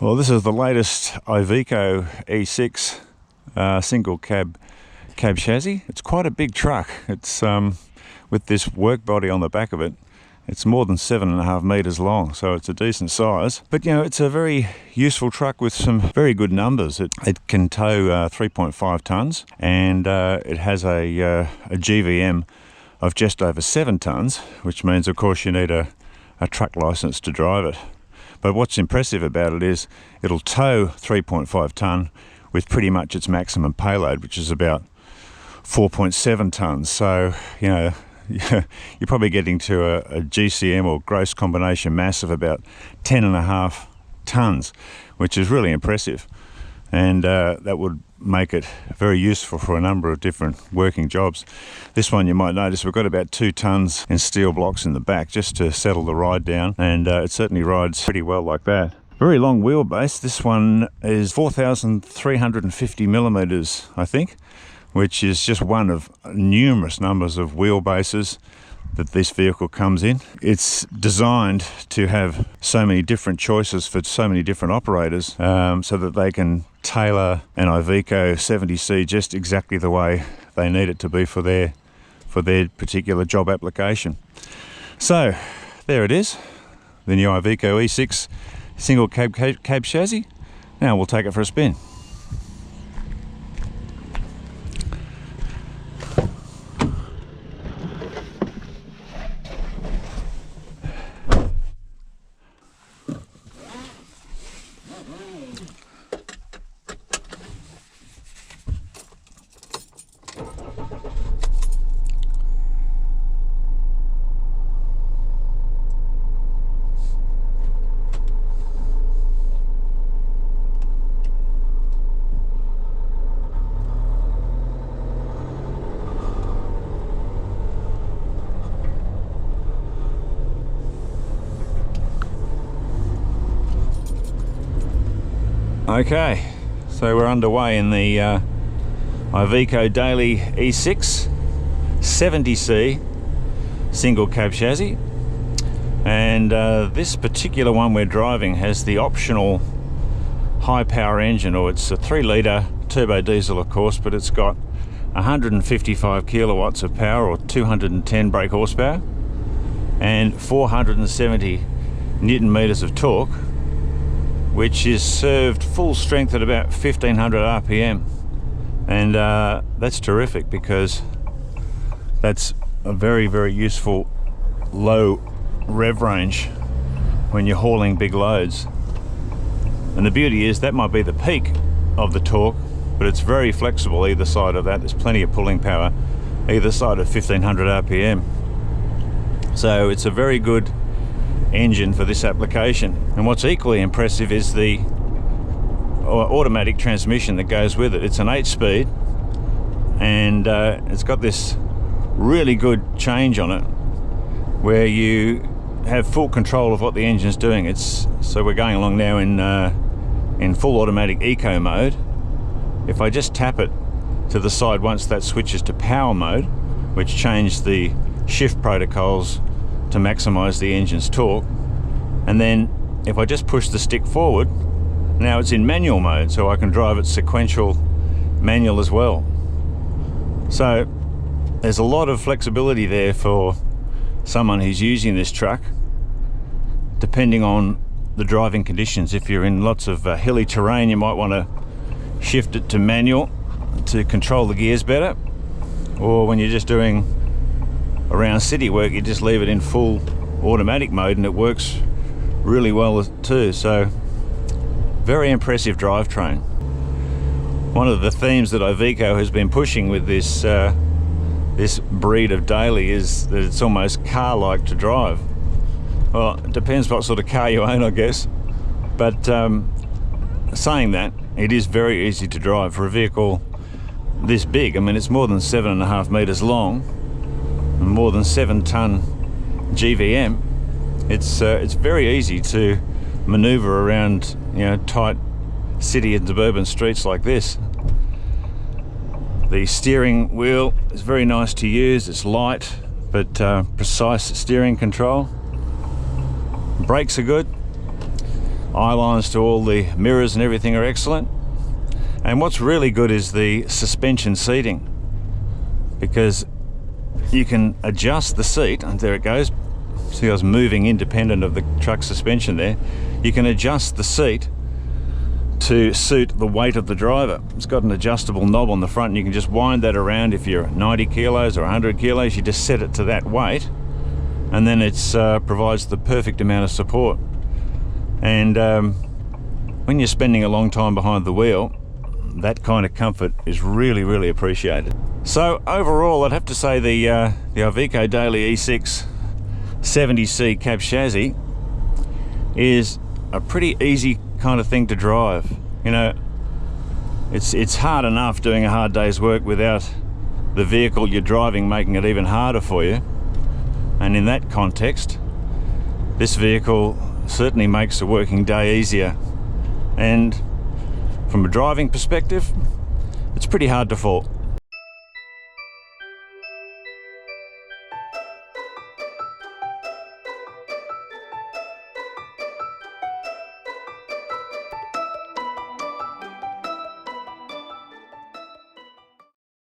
Well, this is the latest Iveco E6 single cab chassis. It's quite a big truck. It's with this work body on the back of it. It's more than 7.5 meters long, so it's a decent size. But you know, it's a very useful truck with some very good numbers. It can tow 3.5 tons, and it has a GVM of just over 7 tons, which means, of course, you need a truck license to drive it. But what's impressive about it is it'll tow 3.5 ton with pretty much its maximum payload, which is about 4.7 tons. So, you know, you're probably getting to a GCM or gross combination mass of about 10.5 tons, which is really impressive. And that would make it very useful for a number of different working jobs. This one, you might notice, we've got about 2 tons in steel blocks in the back just to settle the ride down, and it certainly rides pretty well like that. Very long wheelbase. This one is 4,350 millimeters, I think, which is just one of numerous numbers of wheelbases that this vehicle comes in. It's designed to have so many different choices for so many different operators, so that they can tailor an Iveco 70C just exactly the way they need it to be for their particular job application. So there it is, the new Iveco E6 single cab chassis. Now we'll take it for a spin. Okay, so we're underway in the Iveco Daily E6 70C single cab chassis, and this particular one we're driving has the optional high power engine, or it's a 3-litre turbo diesel, of course, but it's got 155 kilowatts of power, or 210 brake horsepower, and 470 newton meters of torque, which is served full strength at about 1500 RPM. And that's terrific, because that's a very, very useful low rev range when you're hauling big loads. And the beauty is that might be the peak of the torque, but it's very flexible either side of that. There's plenty of pulling power either side of 1500 RPM. So it's a very good engine for this application. And what's equally impressive is the automatic transmission that goes with it. It's an 8-speed, and it's got this really good change on it where you have full control of what the engine's doing. So we're going along now in full automatic eco mode. If I just tap it to the side once, that switches to power mode, which changes the shift protocols to maximize the engine's torque. And then if I just push the stick forward, now it's in manual mode, so I can drive it sequential manual as well. So there's a lot of flexibility there for someone who's using this truck, depending on the driving conditions. If you're in lots of hilly terrain, you might want to shift it to manual to control the gears better, or when you're just doing around city work, you just leave it in full automatic mode and it works really well too. So very impressive drivetrain. One of the themes that Iveco has been pushing with this this breed of daily is that it's almost car-like to drive. Well, it depends what sort of car you own, I guess, but saying that, it is very easy to drive for a vehicle this big. I mean, it's more than 7.5 meters long, more than 7 ton GVM. It's very easy to maneuver around, you know, tight city and suburban streets like this. The steering wheel is very nice to use. It's light but precise steering control. Brakes are good. eye lines to all the mirrors and everything are excellent. And what's really good is the suspension seating, because you can adjust the seat, and there it goes. See, I was moving independent of the truck suspension there. You can adjust the seat to suit the weight of the driver. It's got an adjustable knob on the front, and you can just wind that around. If you're 90 kilos or 100 kilos, you just set it to that weight, and then it provides the perfect amount of support. And when you're spending a long time behind the wheel, that kind of comfort is really, really appreciated. So overall, I'd have to say the Iveco Daily E6 70C cab chassis is a pretty easy kind of thing to drive. You know, it's hard enough doing a hard day's work without the vehicle you're driving making it even harder for you. And in that context, this vehicle certainly makes a working day easier. And from a driving perspective, it's pretty hard to fault.